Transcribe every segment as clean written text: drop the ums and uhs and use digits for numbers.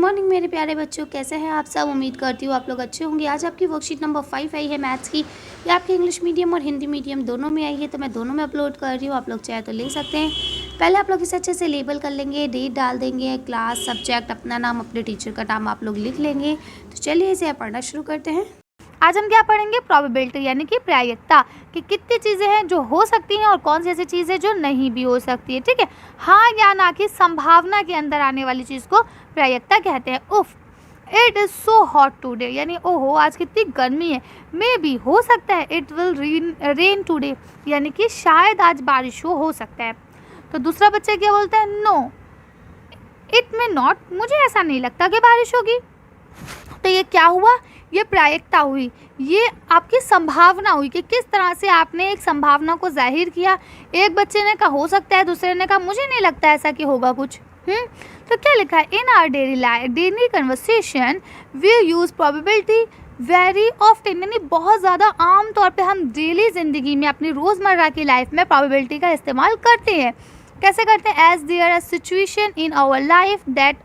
Morning मेरे प्यारे बच्चों, कैसे हैं आप सब। उम्मीद करती हूँ आप लोग अच्छे होंगे। आज आपकी वर्कशीट नंबर 5 आई है मैथ्स की। ये आपके इंग्लिश मीडियम और हिंदी मीडियम दोनों में आई है, तो मैं दोनों में अपलोड कर रही हूँ। आप लोग चाहे तो ले सकते हैं। पहले आप लोग इसे अच्छे से लेबल कर लेंगे, डेट डाल देंगे, क्लास, सब्जेक्ट, अपना नाम, अपने टीचर का नाम आप लोग लिख लेंगे। तो चलिए इसे पढ़ना शुरू करते हैं। आज हम क्या पढ़ेंगे, प्रोबेबिलिटी यानी कि प्रायिकता कि कितनी चीज़ें हैं जो हो सकती हैं और कौन सी ऐसी चीज़ है जो नहीं भी हो सकती है। ठीक है, हाँ या ना की संभावना के अंदर आने वाली चीज़ को प्रायिकता कहते हैं। उफ, it is so hot today, यानी ओहो आज कितनी गर्मी है। मे बी, हो सकता है। इट विल रेन टुडे, यानी कि शायद आज बारिश हो सकता है। तो दूसरा बच्चा क्या बोलता है, नो इट मे नॉट, मुझे ऐसा नहीं लगता कि बारिश होगी। तो ये क्या हुआ, ये प्रायिकता हुई, ये आपकी संभावना हुई कि किस तरह से आपने एक संभावना को जाहिर किया। एक बच्चे ने कहा हो सकता है, दूसरे ने कहा मुझे नहीं लगता ऐसा कि होगा कुछ। तो क्या लिखा है, in our daily conversation we use probability very often, यानी बहुत ज़्यादा आम तौर पे हम डेली ज़िंदगी में अपनी रोज़मर्रा की लाइफ में प्रोबेबिलिटी का इस्तेमाल करते हैं। कैसे करते हैं, as there are situation in our life that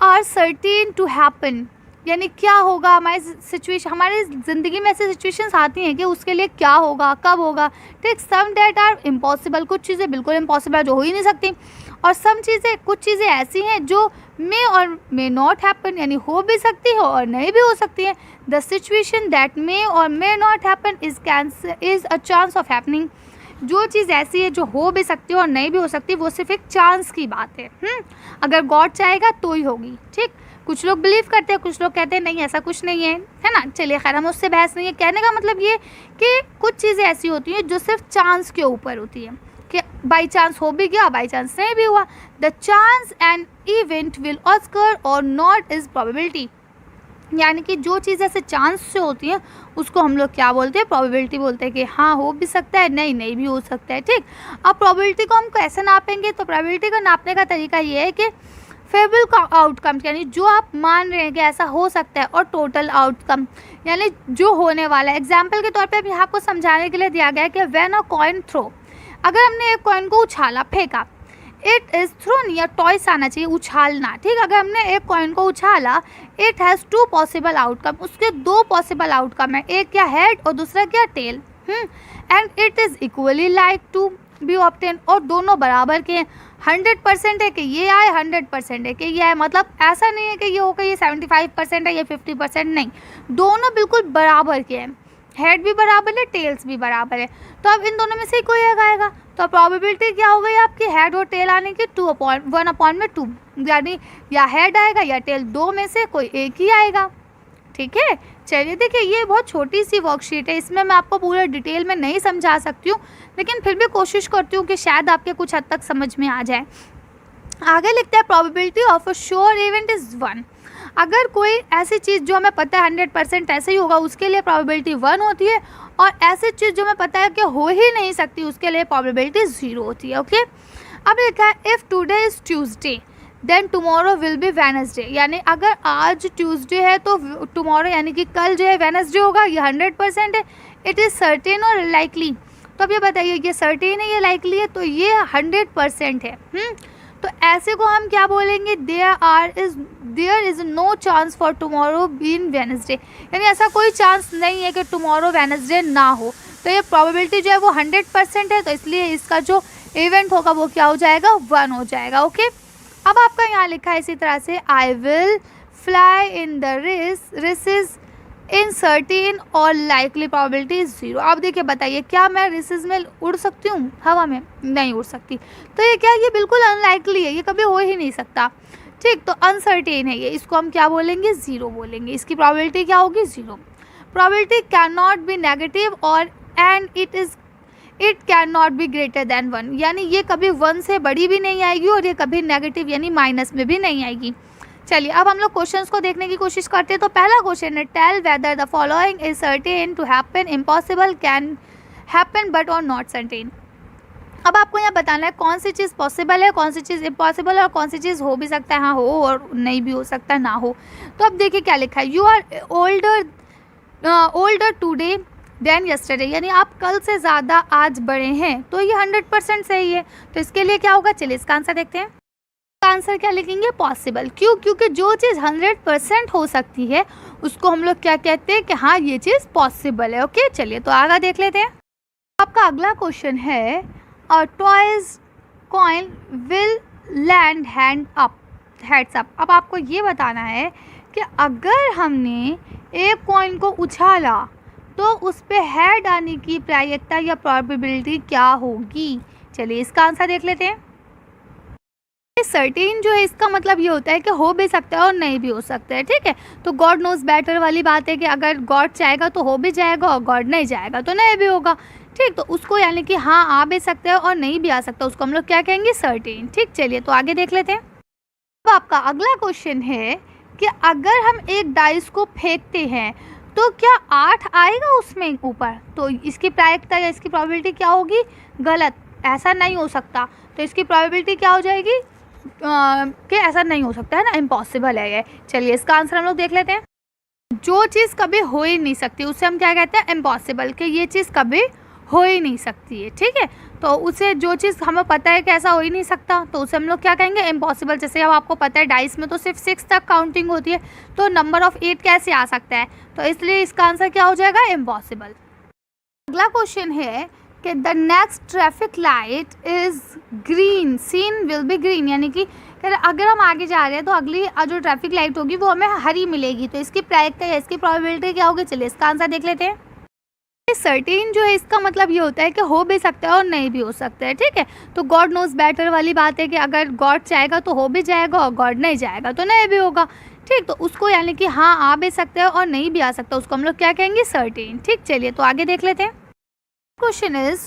are certain to happen, यानी क्या होगा हमारी सिचुएशन, हमारी ज़िंदगी में ऐसी सिचुएशंस आती हैं कि उसके लिए क्या होगा, कब होगा। ठीक, सम डेट आर इम्पॉसिबल, कुछ चीज़ें बिल्कुल इम्पॉसिबल जो हो ही नहीं सकती, और सम चीज़ें, कुछ चीज़ें ऐसी हैं जो मे और मे नॉट हैपन, यानी हो भी सकती है और नहीं भी हो सकती है। द सिचुएशन दैट मे और may not happen is a chance of happening, जो चीज़ ऐसी है जो हो भी सकती है और नहीं भी हो सकती, वो सिर्फ एक चांस की बात है। अगर गॉड चाहेगा तो ही होगी। ठीक, कुछ लोग बिलीव करते हैं, कुछ लोग कहते हैं नहीं ऐसा कुछ नहीं है ना। चलिए खैर, हम उससे बहस नहीं है। कहने का मतलब ये कि कुछ चीज़ें ऐसी होती हैं जो सिर्फ चांस के ऊपर होती है कि बाई चांस हो भी गया, बाई चांस नहीं भी हुआ। The chance and event will Oscar और नॉट इज़ प्रोबेबिलिटी, यानी कि जो चीज़ ऐसे चांस से होती है उसको हम लोग क्या बोलते हैं, प्रोबेबिलिटी बोलते हैं कि हाँ हो भी सकता है, नहीं भी हो सकता है। ठीक, अब प्रोबेबिलिटी को हम कैसे नापेंगे, तो प्रोबेबिलिटी को नापने का तरीका ये है कि फेवरेबल आउटकम, यानी जो आप मान रहे हैं कि ऐसा हो सकता है, और टोटल आउटकम यानी जो होने वाला है। एग्जाम्पल के तौर पे अभी आपको समझाने के लिए दिया गया है कि व्हेन अ कॉइन थ्रो, अगर हमने एक कॉइन को उछाला, फेंका, इट इज़ थ्रोन, या टॉयस आना चाहिए, उछालना। ठीक, अगर हमने एक कॉइन को उछाला, इट हैज़ 2 पॉसिबल आउटकम, उसके 2 पॉसिबल आउटकम है, एक क्या हेड और दूसरा क्या tail. And it is equally like to be obtain, और दोनों बराबर के हैं। 100% है कि ये आए, 100% है कि ये आए, मतलब ऐसा नहीं है कि ये होकर ये 75% है, ये 50% नहीं, दोनों बिल्कुल बराबर के हैं। हेड भी बराबर है, टेल्स भी बराबर है, तो अब इन दोनों में से कोई एक आएगा। तो प्रोबेबिलिटी क्या हो गई आपकी, हेड और टेल आने की 1/2, यानी या हेड आएगा या टेल, दो में से कोई एक ही आएगा। ठीक है, चलिए देखिए, ये बहुत छोटी सी वर्कशीट है, इसमें मैं आपको पूरा डिटेल में नहीं समझा सकती हूँ, लेकिन फिर भी कोशिश करती हूँ कि शायद आपके कुछ हद तक समझ में आ जाए। आगे लिखते हैं, probability of a sure event is 1, अगर कोई ऐसी चीज़ जो हमें पता है 100% ऐसे ही होगा, उसके लिए प्रोबेबिलिटी 1 होती है, और ऐसी चीज़ जो हमें पता है कि हो ही नहीं सकती, उसके लिए प्रोबेबिलिटी 0 होती है। ओके, अब लिखा है, if today is Tuesday then tomorrow will be Wednesday, यानी अगर आज ट्यूसडे है तो टुमारो यानी कि कल जो है वेडनेसडे होगा, ये 100% है। इट इज़ सर्टेन और लाइकली, तो अब ये बताइए ये सर्टेन है, ये लाइकली है, तो ये 100% है। तो ऐसे को हम क्या बोलेंगे, there is no chance for tomorrow being Wednesday, यानी ऐसा कोई चांस नहीं है कि टुमारो वेडनेसडे ना हो। तो ये प्रोबेबिलिटी जो है वो 100% है, तो इसलिए इसका जो इवेंट होगा वो क्या हो जाएगा, 1 हो जाएगा। ओके, अब आपका यहाँ लिखा है इसी तरह से, I will fly in the races in certain और लाइकली प्रोबेबिलिटी 0। अब देखिए बताइए, क्या मैं रेसेस में उड़ सकती हूँ, हवा में नहीं उड़ सकती, तो ये क्या, ये बिल्कुल अनलाइकली है, ये कभी हो ही नहीं सकता। ठीक, तो अनसर्टेन है ये, इसको हम क्या बोलेंगे, 0 बोलेंगे, इसकी प्रोबेबिलिटी क्या होगी, 0। Probability can not be negative और and it can not be greater than 1, यानी ये कभी 1 से बड़ी भी नहीं आएगी और ये कभी नेगेटिव यानी माइनस में भी नहीं आएगी। चलिए अब हम लोग क्वेश्चंस को देखने की कोशिश करते हैं। तो पहला क्वेश्चन है, tell whether the following is certain to happen, impossible, can happen but और नॉट सर्टेन। अब आपको यहाँ बताना है कौन सी चीज़ पॉसिबल है, कौन सी चीज़ इम्पॉसिबल है, और कौन सी चीज़ हो भी सकता है, हाँ हो, और नहीं भी हो सकता ना हो। तो अब देखिए क्या लिखा है, you are older today than yesterday, यानी आप कल से ज़्यादा आज बड़े हैं, तो ये 100% सही है। तो इसके लिए क्या होगा, चलिए इसका आंसर देखते हैं। आंसर क्या लिखेंगे? पॉसिबल। क्यों? क्योंकि जो चीज़ 100% हो सकती है उसको हम लोग क्या कहते हैं कि हाँ ये चीज़ पॉसिबल है। ओके, चलिए तो आगे देख लेते हैं। आपका अगला क्वेश्चन है toys coin will land heads up. अब आपको ये बताना है कि अगर हमने एक कॉइन को उछाला तो उस पे हेड आने की प्रायिकता या प्रोबेबिलिटी क्या होगी? चलिए इसका आंसर देख लेते हैं। सर्टेन जो है इसका मतलब ये होता है कि हो भी सकता है और नहीं भी हो सकता है। ठीक है, तो गॉड नोज बेटर वाली बात है कि अगर गॉड चाहेगा तो हो भी जाएगा और गॉड नहीं चाहेगा तो नहीं भी होगा। ठीक, तो उसको यानी कि हाँ आ भी सकता है और नहीं भी आ सकता, उसको हम लोग क्या कहेंगे? सर्टेन। ठीक, चलिए तो आगे देख लेते हैं। अब आपका अगला क्वेश्चन है कि अगर हम एक डाइस को फेंकते हैं तो क्या 8 आएगा उसमें ऊपर? तो इसकी प्रायिकता या इसकी प्रोबेबिलिटी क्या होगी? गलत, ऐसा नहीं हो सकता। तो इसकी प्रोबेबिलिटी क्या हो जाएगी कि ऐसा नहीं हो सकता है ना, इम्पॉसिबल है ये। चलिए इसका आंसर हम लोग देख लेते हैं। जो चीज़ कभी हो ही नहीं सकती उसे हम क्या कहते हैं? इम्पॉसिबल, कि ये चीज़ कभी हो ही नहीं सकती है। ठीक है, तो उसे जो चीज़ हमें पता है कि ऐसा हो ही नहीं सकता तो उसे हम लोग क्या कहेंगे? इम्पॉसिबल। जैसे अब आपको पता है डाइस में तो सिर्फ 6 तक काउंटिंग होती है, तो नंबर ऑफ 8 कैसे आ सकता है? तो इसलिए इसका आंसर क्या हो जाएगा? इम्पॉसिबल। अगला क्वेश्चन है कि the next traffic light is green seen will be green, यानी कि अगर हम आगे जा रहे हैं तो अगली जो ट्रैफिक लाइट होगी वो हमें हरी मिलेगी, तो इसकी प्रायिकता या इसकी प्रोबेबिलिटी क्या होगी? चलिए इसका आंसर देख लेते हैं। सर्टेन जो है इसका मतलब ये होता है कि हो भी सकता है और नहीं भी हो सकता है। ठीक है, तो गॉड नोज बेटर वाली बात है कि अगर गॉड चाहेगा तो हो भी जाएगा और गॉड नहीं चाहेगा तो नहीं भी होगा। ठीक, तो उसको यानी कि हाँ आ भी सकता है और नहीं भी आ सकता, उसको हम लोग क्या कहेंगे? सर्टेन। ठीक, चलिए तो आगे देख लेते हैं। Question is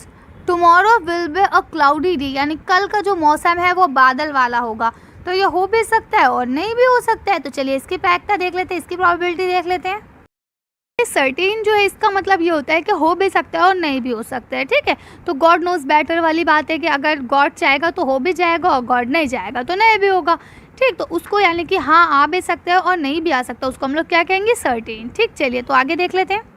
tomorrow will be a cloudy day, यानी कल का जो मौसम है वो बादल वाला होगा, तो ये हो भी सकता है और नहीं भी हो सकता है। तो चलिए इसकी प्रायिकता देख लेते हैं, इसकी प्रोबेबिलिटी देख लेते हैं। सर्टेन जो है इसका मतलब ये होता है कि हो भी सकता है और नहीं भी हो सकता है। ठीक है, तो गॉड नोज बेटर वाली बात है कि अगर गॉड चाहेगा तो हो भी जाएगा और गॉड नहीं चाहेगा तो नहीं भी होगा। ठीक, तो उसको यानी कि हाँ आ भी सकता है और नहीं भी आ सकता, उसको हम लोग क्या कहेंगे? सर्टेन। ठीक, चलिए तो आगे देख लेते हैं।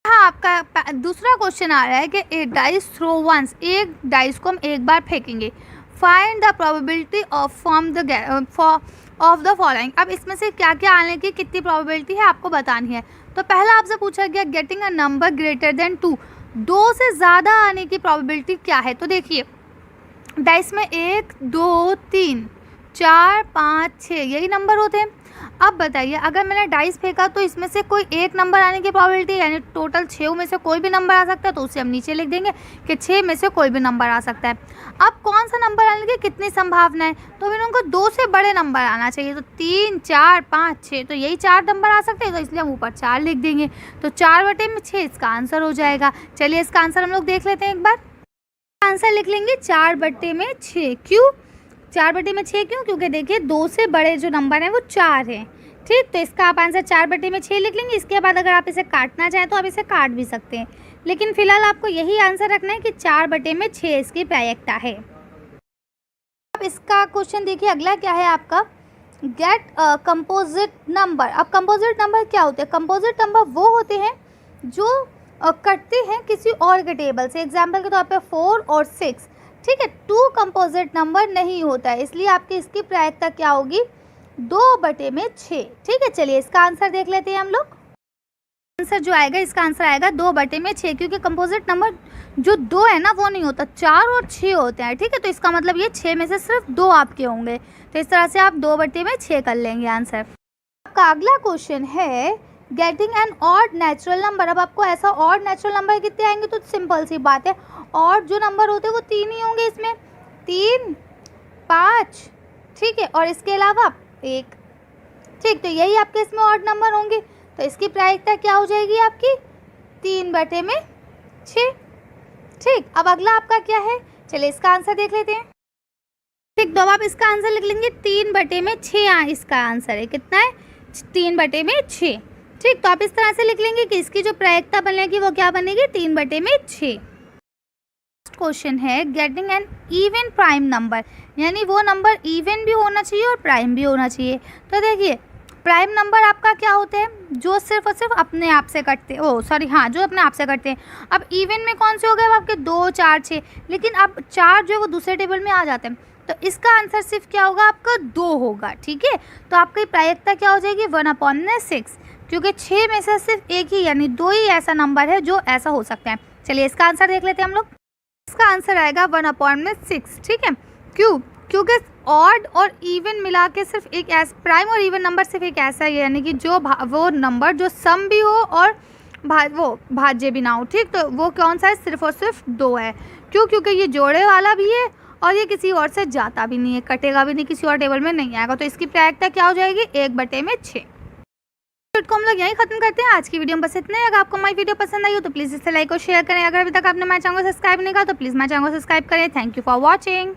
हाँ, आपका दूसरा क्वेश्चन आ रहा है कि ए डाइस थ्रो वंस, एक डाइस को हम एक बार फेंकेंगे, find the probability of the following. अब इसमें से क्या क्या आने की कितनी प्रोबेबिलिटी है आपको बतानी है। तो पहला आपसे पूछा गया getting a number greater than 2, 2 से ज़्यादा आने की प्रोबेबिलिटी क्या है? तो देखिए डाइस में 1 2 3 4 5 6 यही नंबर होते हैं। अब बताइए अगर मैंने डाइस फेंका तो इसमें से कोई एक नंबर आने की प्रोबेबिलिटी, यानी टोटल 6 में से कोई भी नंबर आ सकता है, तो उसे हम नीचे लिख देंगे कि 6 में से कोई भी नंबर आ सकता है। अब कौन सा नंबर आने की कितनी संभावना है? तो फिर उनको 2 से बड़े नंबर आना चाहिए, तो 3 4 5 6, तो यही 4 नंबर आ सकते हैं, तो इसलिए हम ऊपर 4 लिख देंगे, तो 4/6 इसका आंसर हो जाएगा। चलिए इसका आंसर हम लोग देख लेते हैं एक बार। आंसर लिख लेंगे 4/6। क्यों 4/6? क्यों? क्योंकि देखिए 2 से बड़े जो नंबर हैं वो 4 हैं। ठीक, तो इसका आप आंसर 4/6 लिख लेंगे। इसके बाद अगर आप इसे काटना चाहें तो आप इसे काट भी सकते हैं, लेकिन फिलहाल आपको यही आंसर रखना है कि 4/6 इसकी प्रायिकता है। अब इसका क्वेश्चन देखिए अगला क्या है आपका, गेट कंपोजिट नंबर। अब कंपोजिट नंबर क्या होते हैं? कंपोजिट नंबर वो होते हैं जो कटते हैं किसी और के टेबल से। एग्जाम्पल के तौर पे 4 और 6। ठीक है, 2 कंपोजिट नंबर नहीं होता है, इसलिए आपकी इसकी प्रायिकता क्या होगी? 2/6। ठीक है, चलिए इसका आंसर देख लेते हैं हम लोग। आंसर जो आएगा इसका आंसर आएगा 2/6, क्योंकि कंपोजिट नंबर जो 2 है ना वो नहीं होता, 4 और 6 होते हैं। ठीक है, तो इसका मतलब ये 6 में से सिर्फ 2 आपके होंगे, तो इस तरह से आप 2/6 कर लेंगे आंसर। आपका अगला क्वेश्चन है getting an odd natural number. अब आपको ऐसा ऑड नेचुरल नंबर कितने आएंगे? तो सिंपल सी बात है, ऑड जो नंबर होते हैं वो 3 ही होंगे इसमें, 3 5। ठीक है, और इसके अलावा 1। ठीक, तो यही आपके इसमें ऑड नंबर होंगे, तो इसकी प्रायिकता क्या हो जाएगी आपकी? 3/6। ठीक, अब अगला आपका क्या है? चलिए इसका आंसर देख लेते हैं। ठीक, तो अब आप इसका आंसर लिख लेंगे 3/6। इसका आंसर है कितना है? 3/6। ठीक, तो आप इस तरह से लिख लेंगे कि इसकी जो प्रायिकता बनेगी वो क्या बनेगी? 3/6। क्वेश्चन है getting an even prime number, यानी वो नंबर इवन भी होना चाहिए और प्राइम भी होना चाहिए। तो देखिए प्राइम नंबर आपका क्या होते हैं? जो सिर्फ और सिर्फ अपने आप से कटते हैं, जो अपने आप से कटते हैं। अब इवन में कौन से हो गए? आपके 2 4 6, लेकिन अब 4 जो है वो दूसरे टेबल में आ जाते हैं, तो इसका आंसर सिर्फ क्या होगा, आपका 2 होगा। ठीक है, तो आपकी प्रायिकता क्या हो जाएगी, 1/6, क्योंकि 6 में से सिर्फ एक ही यानी 2 ही ऐसा नंबर है जो ऐसा हो सकता है। चलिए इसका आंसर देख लेते हैं हम लोग। इसका आंसर आएगा 1/6। ठीक है, क्यों, क्योंकि ऑड और इवन मिला के सिर्फ एक ऐसा, प्राइम और इवन नंबर सिर्फ एक ऐसा है यानी कि जो वो नंबर जो सम भी हो और वो भाज्य भी ना हो। ठीक, तो वो कौन सा है, सिर्फ और सिर्फ 2 है। क्यों, क्योंकि ये जोड़े वाला भी है और ये किसी और से जाता भी नहीं है, कटेगा भी नहीं, किसी और टेबल में नहीं आएगा। तो इसकी प्रायिकता क्या हो जाएगी, 1/6। को हम लोग यहीं खत्म करते हैं। आज की वीडियो में बस इतना ही। अगर आपको हमारी वीडियो पसंद आई हो तो प्लीज़ इसे लाइक और शेयर करें। अगर अभी तक आपने हमारे चैनल को सब्सक्राइब नहीं किया तो प्लीज़ हमारे चैनल को सब्सक्राइब करें। Thank you for watching.